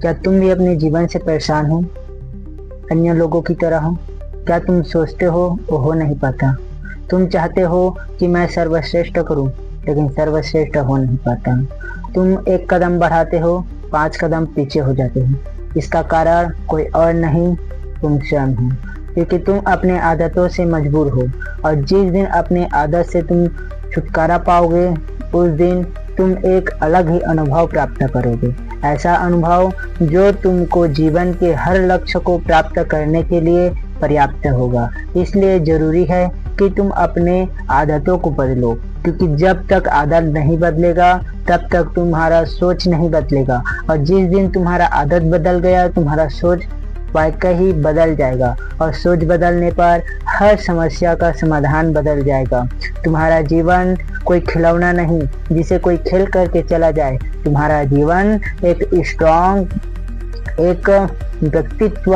क्या तुम भी अपने जीवन से परेशान हो, अन्य लोगों की तरह हो? क्या तुम सोचते हो वो हो नहीं पाता? तुम चाहते हो कि मैं सर्वश्रेष्ठ करूं, लेकिन सर्वश्रेष्ठ हो नहीं पाता। तुम एक कदम बढ़ाते हो, 5 कदम पीछे हो जाते हो। इसका कारण कोई और नहीं, तुम स्वयं हो। क्योंकि तुम अपने आदतों से मजबूर हो, और जिस दिन अपने आदत से तुम छुटकारा पाओगे, उस दिन तुम एक अलग ही अनुभव प्राप्त करोगे। ऐसा अनुभव जो तुमको जीवन के हर लक्ष्य को प्राप्त करने के लिए पर्याप्त होगा। इसलिए जरूरी है कि तुम अपने आदतों को बदलो, क्योंकि जब तक आदत नहीं बदलेगा तब तक तुम्हारा सोच नहीं बदलेगा, और जिस दिन तुम्हारा आदत बदल गया, तुम्हारा सोच वाकई बदल जाएगा, और सोच बदलने पर हर समस्या का समाधान बदल जाएगा। तुम्हारा जीवन कोई खिलौना नहीं जिसे कोई खेल करके चला जाए। तुम्हारा जीवन एक स्ट्रॉन्ग, एक व्यक्तित्व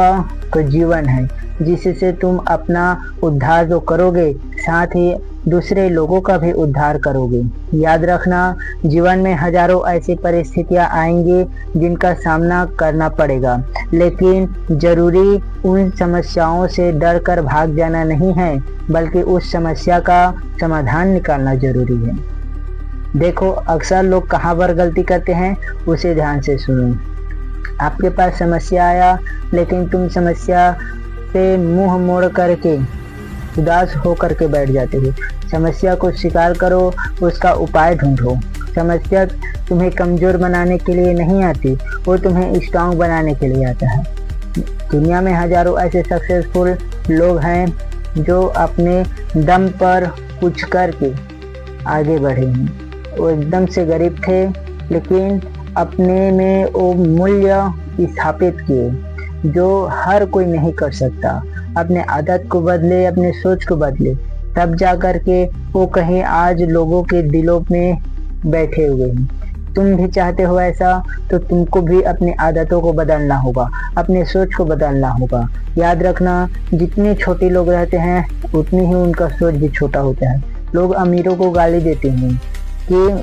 का जीवन है, जिससे तुम अपना उद्धार तो करोगे, साथ ही दूसरे लोगों का भी उद्धार करोगे। याद रखना, जीवन में हजारों ऐसी परिस्थितियां आएंगी जिनका सामना करना पड़ेगा, लेकिन जरूरी उन समस्याओं से डर कर भाग जाना नहीं है, बल्कि उस समस्या का समाधान निकालना जरूरी है। देखो, अक्सर लोग कहाँ पर गलती करते हैं, उसे ध्यान से सुनो। आपके पास समस्या आया, लेकिन तुम समस्या से मुंह मोड़ करके उदास हो करके बैठ जाते हो। समस्या को स्वीकार करो, उसका उपाय ढूंढो। समस्या तुम्हें कमजोर बनाने के लिए नहीं आती, वो तुम्हें स्ट्रांग बनाने के लिए आता है। दुनिया में हजारों ऐसे सक्सेसफुल लोग हैं जो अपने दम पर कुछ करके आगे बढ़े हैं। वो एकदम से गरीब थे, लेकिन अपने में वो मूल्य स्थापित किए जो हर कोई नहीं कर सकता। अपने आदत को बदले, अपने सोच को बदले, तब जा कर के वो कहीं आज लोगों के दिलों में बैठे हुए हैं। तुम भी चाहते हो ऐसा, तो तुमको भी अपनी आदतों को बदलना होगा, अपने सोच को बदलना होगा। याद रखना, जितने छोटे लोग रहते हैं उतनी ही उनका सोच भी छोटा होता है। लोग अमीरों को गाली देते हैं कि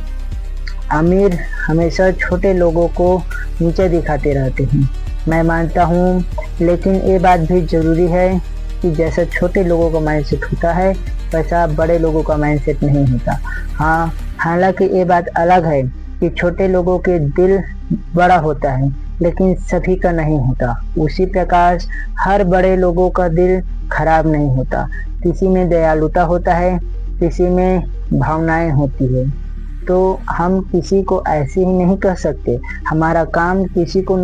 अमीर हमेशा छोटे लोगों को नीचे दिखाते रहते हैं। मैं मानता हूँ, लेकिन ये बात भी जरूरी है कि जैसा छोटे लोगों का माइंडसेट होता है, वैसा बड़े लोगों का माइंडसेट नहीं होता। हाँ, हालांकि ये बात अलग है कि छोटे लोगों के दिल बड़ा होता है, लेकिन सभी का नहीं होता। उसी प्रकार हर बड़े लोगों का दिल खराब नहीं होता। किसी में दयालुता होता है, किसी में भावनाएं होती है। तो हम किसी को ऐसे ही नहीं कह सकते। हमारा काम किसी को